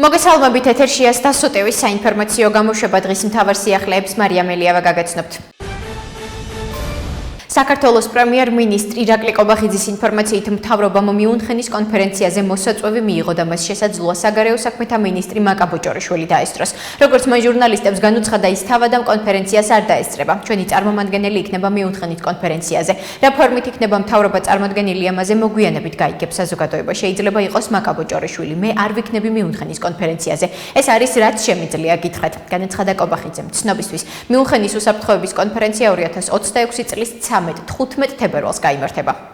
მოგესალმებით ეთერშია სტასოტევის საინფორმაციო გამოშვება დღის მთავარ სიახლეებს მარია მელიავა გაგაცნობთ. საქართველოს პრემიერ-მინისტრი ირაკლი ყობახიძის ინფორმაციით მთავრობამ მიუნხენის კონფერენციაზე მოსაწვევი მიიღო და მას შესაძლოა საგარეო საქმეთა მინისტრი მაკა ბოჭორიშვილი დაესწროს. როგორც მან ჟურნალისტებს განუცხადა, ის თავად ამ კონფერენციას არ დაესწრება. ჩვენი წარმომადგენელი იქნება მიუნხენის კონფერენციაზე. რა ფორმით იქნება მთავრობა წარმოდგენილი, ამაზე მოგვიანებით გაიგებს საზოგადოება. შეიძლება იყოს მაკა ბოჭორიშვილი. მე არ ვიქნები მიუნხენის კონფერენციაზე. ეს არის რაც შემიძლია გითხრათ. განაცხადა ყობახიძემ. ცნობისთვის, მიუნხენის უსაფრთხოების კონფერენცია 2026 წლის 15 თებერვალს გაიმართება.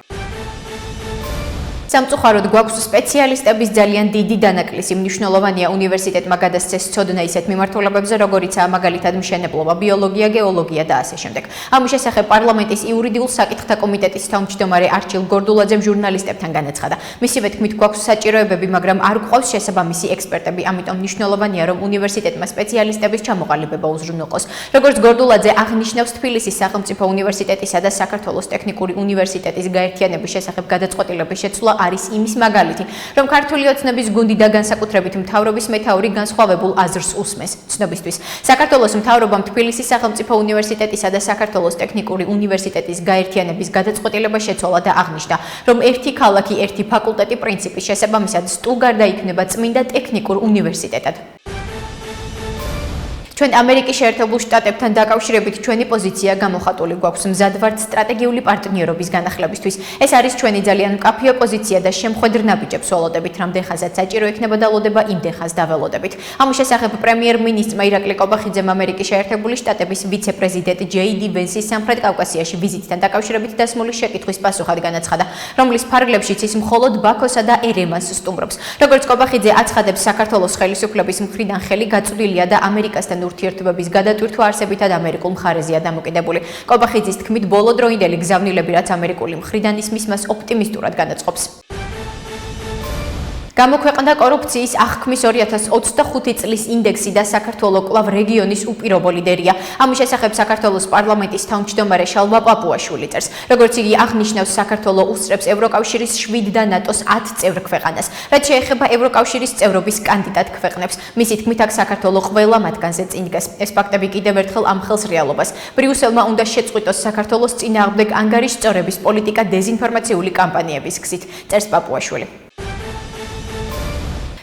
სამწუხაროდ გვაქვს სპეციალისტების ძალიან დიდი დანაკლისი. მნიშვნელოვანია უნივერსიტეტმა გადასცეს ცოდნა ისეთ მიმართულებებზე, როგორიცაა მაგალითად მშენებლობა, ბიოლოგია, გეოლოგია და ასე შემდეგ. ამის შესახებ პარლამენტის იურიდიულ საკითხთა კომიტეტის თავმჯდომარე არჩილ გორდულაძემ ჟურნალისტებთან განაცხადა. მისივე თქმით, გვაქვს საჭიროებები, მაგრამ არ გვყავს შესაბამისი ექსპერტები, ამიტომ მნიშვნელოვანია, რომ უნივერსიტეტმა სპეციალისტების ჩამოყალიბება უზრუნველყოს. როგორც გორდულაძე აღნიშნავს, თბილისის სახელმწიფო უნივერსიტეტისა და საქართველოს ტექნიკური უნივერსიტეტის გაერთიანების შესახებ გადაწყვეტილების შეცვლა არის იმის მაგალითი, რომ ქართული ოცნების გუნდი და განსაკუთრებით მთავრობის მეთაური განსხვავებულ აზრს უსმენს. ცნობისთვის, საქართველოს მთავრობამ თბილისის სახელმწიფო უნივერსიტეტისა და საქართველოს ტექნიკური უნივერსიტეტის გაერთიანების გადაწყვეტილება შეცვალა და აღნიშნა, რომ ერთი ქალაქი, ერთი ფაკულტეტი პრინციპის შესაბამისად სტუტგარტი იქნება წმინდა ტექნიკურ უნივერსიტეტად. ჩვენ ამერიკის შეერთებულ შტატებთან დაკავშირებით ჩვენი პოზიცია გამოხატული გვაქვს. მზად ვართ სტრატეგიული პარტნიორობის განახლებისთვის. ეს არის ჩვენი ძალიან მკაფიო პოზიცია და შემხვედრ ნაბიჯებს ველოდებით. რამდენ ხანსაც საჭირო იქნება დალოდება, იმდენ ხანს დაველოდებით. ამის შესახებ პრემიერ-მინისტრმა ირაკლი ყობახიძემ ამერიკის შეერთებული შტატების ვიცე-პრეზიდენტ JD Vance-ის სამხრეთ კავკასიაში ვიზიტთან დაკავშირებით დასმული შეკითხვის პასუხად განაცხადა, რომლის ფარგლებშიც ის მხოლოდ ბაქოსა და ერევანს სტუმრობს. როგორც ყობახიძე აცხადებს, საქართველოს ხელისუფლების მხრიდან ხელი გაწვდილია და ამერიკასთან ურთიერთობების გადატვირთვა არსებითად ამერიკულ მხარეზეა დამოკიდებული. ყობახიძის თქმით, ბოლო დროინდელი გზავნილები, რაც ამერიკული მხრიდან ისმის, მას ოპტიმისტურად განაწყობს. გამოქვეყნდა კორუფციის აღქმის 2025 წლის ინდექსი და საქართველოს კვლავ რეგიონის უპირობო ლიდერია. ამის შესახებ საქართველოს პარლამენტის თავმჯდომარე შალვა პაპუაშვილი წერს. როგორც იგი აღნიშნავს, საქართველოს უსწრებს ევროკავშირის 7 და ნატოს 10 წევრ ქვეყანას. რაც შეეხება ევროკავშირის წევრობის კანდიდატ ქვეყნებს, მისი თქმით, აქ საქართველოს ყველა მათგანზე წინ დგას. ეს ფაქტები კიდევ ერთხელ ამხელს რეალობას. ბრიუსელმა უნდა შეწყვიტოს საქართველოს წინააღმდეგ ანგარიშწორების პოლიტიკა დეზინფორმაციული კამპანიების გზით, წერს პაპუაშვილი.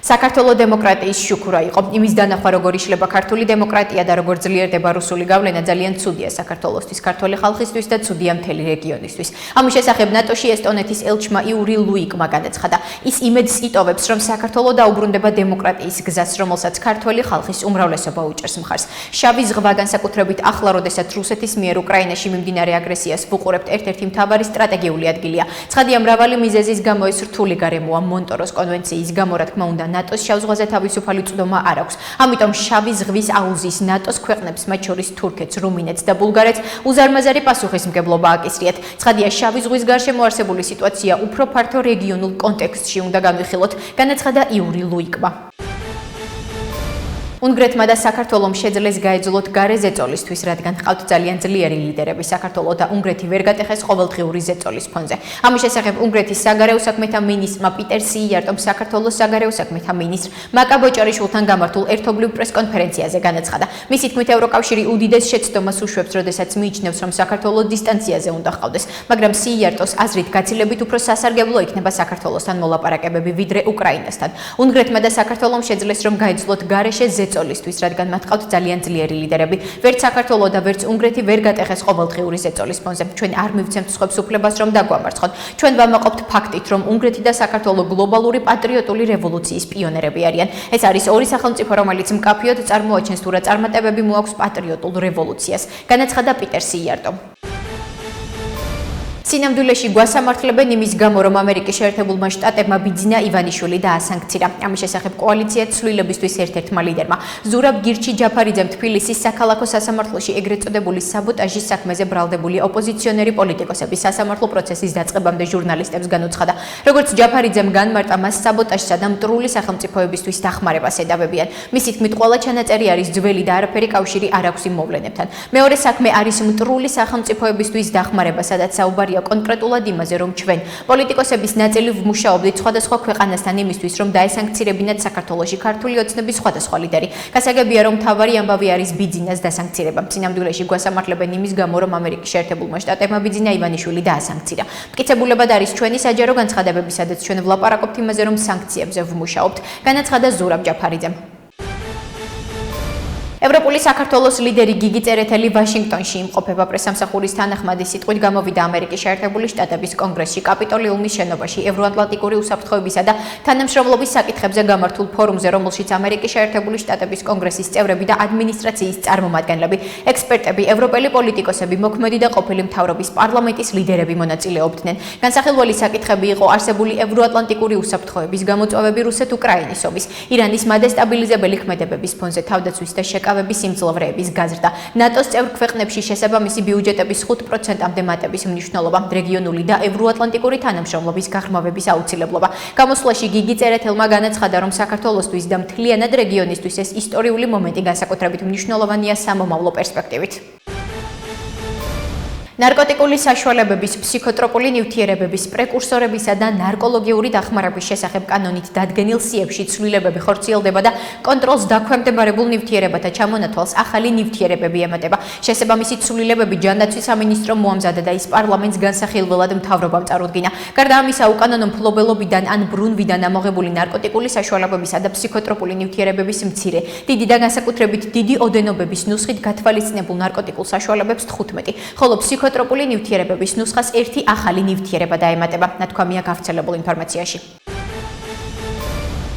საქართველოს დემოკრატიის შუქურა იყო. იმის დანახვა, როგორ იშლება ქართული დემოკრატია და როგორ ძლიერდება რუსული გავლენა, ძალიან ცუდია საქართველოსთვის, ქართული ხალხისთვის და ცუდია მთელი რეგიონისთვის. ამის შესახებ ნატოში ესტონეთის ელჩმა იური ლუიკმა განაცხადა. ის იმედს იტოვებს, რომ საქართველოს დაუბრუნდება დემოკრატიის გზას, რომელსაც ქართველი ხალხის უმრავლესობა უჭერს მხარს. შავი ზღვა განსაკუთრებით ახლა, როდესაც რუსეთის მიერ უკრაინაში მიმდინარე აგრესიას ვუყურებთ, ერთ-ერთი მთავარი სტრატეგიული ადგილია. ცხადია, მრავალი მიზეზის გამო ეს რთული გარემოა. მონტოროს კონვენციის გამო, რა თქმა უნდა, ნატოს შავ ზღვაზე თავისუფალი წვდომა არ აქვს. ამიტომ შავი ზღვის აუზის ნატოს ქვეყნებს, მათ შორის თურქეთს, რუმინეთს და ბულგარეთს უზარმაზარი პასუხისმგებლობა აკისრიათ. ცხადია, შავი ზღვის გარშემო არსებული სიტუაცია უფრო ფართო რეგიონულ კონტექსტში უნდა განვიხილოთ, განაცხადა იური ლუიკმა. უნგრეთმა და საქართველომ შეძლეს გაეძლოთ გარე ზეწოლისთვის, რადგან ჰყავთ ძალიან ძლიერი ლიდერები. საქართველო და უნგრეთი ვერ გატეხეს ყოველდღიური ზეწოლის ფონზე. ამის შესახებ უნგრეთის საგარეო საქმეთა მინისტრმა პიტერ სიიარტომ საქართველოს საგარეო საქმეთა მინისტრ მაკა ბოჭორიშვილთან გამართულ ერთობლივ პრესკონფერენციაზე განაცხადა. მისი თქმით, ევროკავშირი უდიდეს შეცდომას უშვებს, როდესაც მიიჩნევს, რომ საქართველო დისტანციაზე უნდა ჰყავდეს, მაგრამ სიიარტოს აზრით გაცილებით უფრო სასარგებლო იქნება საქართველოსთან მოლაპარაკებები, ვიდრე უკრაინასთან. უნგრეთმა და საქართველომ შეძლეს, რომ გაეძლოთ გარეშე ზეწოლისთვის, რადგან მათ ყავთ ძალიან ძლიერი ლიდერები. ვერც საქართველო და ვერც უნგრეთი ვერ გატეხეს ყოველდღიური ზეწოლის ფონზე. ჩვენ არ მივცემთ სხვებს უფლებას, რომ დაგვამარცხოთ. ჩვენ ვამაყობთ ფაქტით, რომ უნგრეთი და საქართველო გლობალური პატრიოტული რევოლუციის პიონერები არიან. ეს არის ორი სახელმწიფო, რომელიც მკაფიოდ წარმოაჩენს თუ რა წარმატებები მოაქვს პატრიოტულ რევოლუციას, განაცხადა პიტერ სიიარტომ. სინამდვილეში გვასამართლებენ იმის გამო, რომ ამერიკის შეერთებულმა შტატებმა ბიძინა ივანიშვილი დაასანქცირა. ამის შესახებ კოალიცია ცვლილებისთვის ერთ-ერთმა ლიდერმა ზურაბ გირჩი ჯაფარიძემ თბილისის საქალაქო სასამართლოში ეგრეთ წოდებული საბოტაჟის საქმეზე ბრალდებული ოპოზიციონერი პოლიტიკოსების სასამართლო პროცესის დაწყებამდე ჟურნალისტებს განუცხადა. როგორც ჯაფარიძემ განმარტა, მას საბოტაჟსა და მტრული სახელმწიფოებისთვის დახმარებას ედავებიან. მისი თქმით, ყველა ჩანაწერი არის ძველი და არაფერი კავშირი არ აქვს იმ მოვლენებთან. მეორე საქმე არის მტრული სახელმწიფოებისთვის დახმარება, სადაც საუბარია მდგომარეა კონკრეტულად იმაზე, რომ ჩვენ პოლიტიკოსების ნაწილი ვმუშაობდით სხვადასხვა ქვეყანასთან იმისთვის, რომ დაესანქცირებინათ საქართველოში ქართული ოცნების სხვადასხვა ლიდერი. გასაგებია, რომ მთავარი ამბავი არის ბიძინას დასანქცირება. სინამდვილეში გვასამართლებენ იმის გამო, რომ ამერიკის შეერთებულმა შტატებმა ბიძინა ივანიშვილი დაასანქცირა. მტკიცებულებად არის ჩვენი საჯარო განცხადებები, სადაც ჩვენ ვლაპარაკობთ იმაზე, რომ სანქციებზე ვმუშაობთ, განაცხადა ზურაბ ჯაფარიძემ. ევროპული საქართველოს ლიდერი გიგი წერეთელი ვაშინგტონში იმყოფება. პრესამსახურის თანახმადის სიტყვით გამოვიდა ამერიკის შეერთებული შტატების კონგრესში კაპიტოლიუმის შენობაში ევროატლანტიკური უსაფრთხოებისა და თანამშრომლობის საკითხებზე გამართულ ფორუმზე, რომელშიც ამერიკის შეერთებული შტატების კონგრესის წევრები და ადმინისტრაციის წარმომადგენლები, ექსპერტები, ევროპელი პოლიტიკოსები, მოქმედი და ყოფილი მთავრობის პარლამენტის ლიდერები მონაწილეობდნენ. განსახილველი საკითხები იყო არსებული ევროატლანტიკური უსაფრთხოების გამოწვევები რუსეთ-უკრაინის ომის, ირანის მადესტაბილიზებელი ქმედებების ფონზე თავდაცვის და შეკავების სიმძლავრეების გაზრდა, ნატოს წევრ ქვეყნებში შესაბამისი ბიუჯეტების 5%-მდე მატების მნიშვნელობა, რეგიონული და ევროატლანტიკური თანამშრომლობის გაღრმავების აუცილებლობა. გამოსვლაში გიგი წერეთელმა განაცხადა, რომ საქართველოსთვის და მთლიანად რეგიონისთვის ეს ისტორიული მომენტი განსაკუთრებით მნიშვნელოვანია სამომავლო პერსპექტივით. ნარკოტიკული საშუალებების, ფსიქოტროპული ნივთიერებების, პრეკურსორებისა და ნარკოლოგიური დახმარების შესახებ კანონით დადგენილ სიებში ცვლილებები ხორციელდება და კონტროლს დაქვემდებარებულ ნივთიერებათა ჩამონათვალს ახალი ნივთიერებები ემატება. შესაბამისი ცვლილებები ჯანდაცვის სამინისტრომ მოამზადა და ის პარლამენტს განსახილველად მთავრობამ წარუდგინა. გარდა ამისა, უკანონო მფლობელობიდან ან ბრუნვიდან ამოღებული ნარკოტიკული საშუალებებისა და ფსიქოტროპული ნივთიერებების მცირე, დიდი და განსაკუთრებით დიდი ოდენობების ნუსხით გათვალისწინებულ ნარკოტიკულ საშუალებებს 15, ხოლო ფსიქოტროპული ნივთიერებების ნუსხას ერთი ახალი ნივთიერება დაემატება, ნათქვამია გავრცელებულ ინფორმაციაში.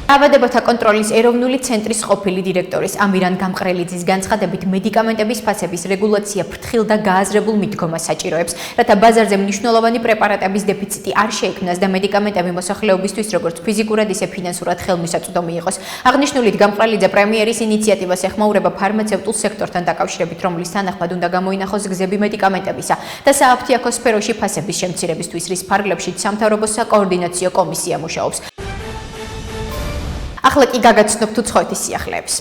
ავადებათა კონტროლის ეროვნული ცენტრის ყოფილი დირექტორის ამირან გამყრელიძის განცხადებით, მედიკამენტების ფასების რეგულაცია ფრთხილ და გააზრებულ მიდგომას საჭიროებს, რათა ბაზარზე მნიშვნელოვანი პრეპარატების დეფიციტი არ შეიქმნას და მედიკამენტები მოსახლეობისთვის როგორც ფიზიკურად, ისე ფინანსურად ხელმისაწვდომი იყოს. აღნიშნულით, გამყრელიძე პრემიერის ინიციატივას ეხმაურება ფარმაცევტულ სექტორთან დაკავშირებით, რომლის თანახმად უნდა გამოინახოს გზები მედიკამენტებისა და სააფთიაქო სფეროში ფასების შემცირებისთვის, რის ფარგლებშიც სამთავრობო საკოორდინაციო კომისია მუშაობს. ახლა კი გაგაცნობთ უცხოეთის სიახლეებს.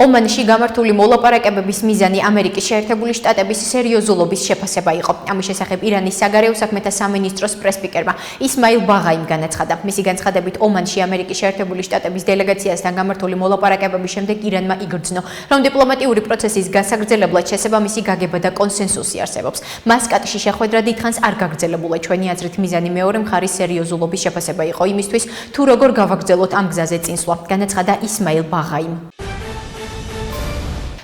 ომანში გამართული მოლაპარაკებების მიზანი ამერიკის შეერთებული შტატების სერიოზულობის შეფასება იყო. ამის შესახებ ირანის საგარეო საქმეთა სამინისტროს პრესპიკერმა ისმაილ ბაღაიმ განაცხადა. მისი განცხადებით, ომანში ამერიკის შეერთებული შტატების დელეგაციასთან გამართული მოლაპარაკებების შემდეგ ირანმა იგრძნო, რომ დიპლომატიური პროცესის გასაგრძელებლად შესაბამისი გაგება და კონსენსუსი არსებობს. მასკატში შეხვედრა დიდხანს არ გაგრძელებულა. ჩვენი აზრით, მიზანი მეორე მხარის სერიოზულობის შეფასება იყო იმისთვის, თუ როგორ გავაგრძელოთ ამ გზაზე წინსვლა, განაცხადა ისმაილ ბაღაიმ.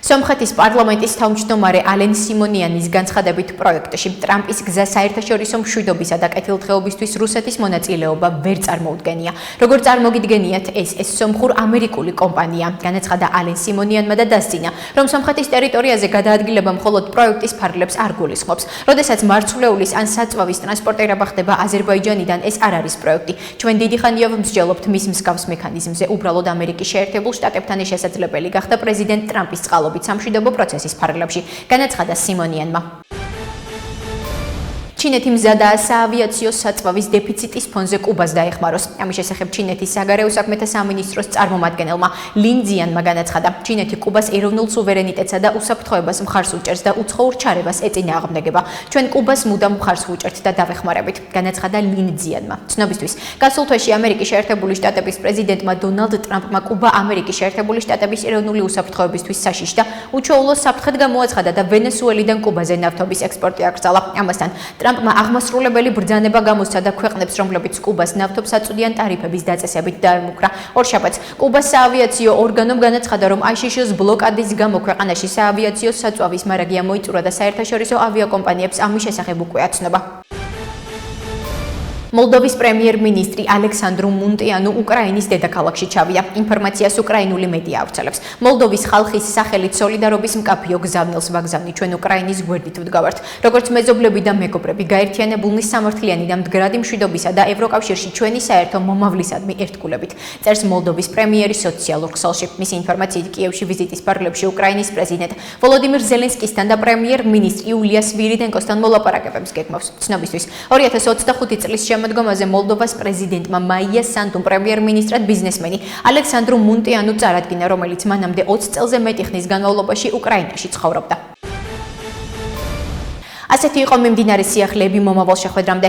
სომხეთის პარლამენტის თავმჯდომარე ალენ სიმონიანის განცხადებით პროექტში ტრამპის გზა საერთაშორისო მშვიდობისა და კეთილდღეობისთვის რუსეთის მონაწილეობა ვერ წარმოუდგენია. როგორც წარმოგიდგენიათ, ეს სომხურ-ამერიკული კომპანია, განაცხადა ალენ სიმონიანმა და დასძინა, რომ სომხეთის ტერიტორიაზე გადაადგილება მხოლოდ პროექტის ფარგლებს არ გულისხმობს. როდესაც მარცვლეულის ან საწვავის ტრანსპორტირება ხდება აზერბაიჯანიდან, ეს არ არის პროექტი. ჩვენ დიდი ხანია ვმსჯელობთ მის მსგავს მექანიზმზე. უბრალოდ ამერიკის შეერთებულ შტატებთან ეს შესაძლებელი გახდა პრეზიდენტ ტრამპის წყალობით სამშვიდობო პროცესის ფარგლებში, განაცხადა სიმონიანმა. ჩინეთი მზადაა საავიაციო საწვავის დეფიციტის ფონზე კუბას დაეხმაროს. ამის შესახებ ჩინეთის საგარეო საქმეთა სამინისტროს წარმომადგენელმა ლინ ძიანმა განაცხადა, ჩინეთი კუბას ეროვნულ სუვერენიტეტსა და უსაფრთხოებას მხარს უჭერს და უცხოურ ჩარევას ეწინააღმდეგება. ჩვენ კუბას მუდამ მხარს ვუჭერთ და დავეხმარებით, განაცხადა ლინ ძიანმა. ცნობისთვის, გასულ თვეში ამერიკის შეერთებული შტატების პრეზიდენტმა დონალდ ტრამპმა კუბა ამერიკის შეერთებული შტატების ეროვნული უსაფრთხოებისთვის საშიშ და უჩვეულო საფრთხედ გამოაცხადა და ვენესუელიდან კუბაზე ნავთობის ექსპორტი აკრძალა. ამასთან ტრამპმა აღმასრულებელი ბრძანება გამოსცა და ქვეყნებს, რომლებიც კუბას ნავთობს აწვდიან ტარიფების დაწესებით დაემუქრა. ორშაბათს კუბას საავიაციო ორგანომ განაცხადა, რომ ISIS-ის ბლოკადის გამო ქვეყანაში საავიაციო საწვავის მარაგი ამოიწურა და საერთაშორისო ავიაკომპანიებს ამის შესახებ უკვე აცნობა. მოლდოვის პრემიერ-მინისტრი ალექსანდრუ მუნტიანუ უკრაინის დედაქალაქში ჩავიდა. ინფორმაციას უკრაინული მედია ავრცელებს. მოლდოვის ხალხის სახელით სოლიდარობის მკაფიო გზავნილს ვაგზავნი ჩვენ უკრაინის გვერდით ვდგავართ. როგორც მეზობლები და მეგობრები, გაერთიანებულნი სამართლიანი და მდგრადი მშვიდობისა და ევროკავშირში ჩვენი საერთო მომავლისადმი ერთგულებით. წერს მოლდოვის პრემიერი სოციალურ ქსელში. მისი ინფორმაციით, კიევში ვიზიტის ფარგლებში უკრაინის პრეზიდენტ ვოლოდიმირ ზელენსკისთან და პრემიერ-მინისტრი იულია სვირიდენკოსთან მოლაპარაკებებს გეგმავს. ცნობისთვის, 2025 წლის შემოდგომაზე მოლდოვას პრეზიდენტმა მაია სანდუმ პრემიერ-მინისტრად ბიზნესმენი ალექსანდრუ მუნტიანუ წარადგინა, რომელიც მანამდე 20 წელზე მეტი ხნის განმავლობაში უკრაინაში ცხოვრობდა. ასეთი იყო მიმდინარე სიახლეები მომავალ შეხვედრამდე.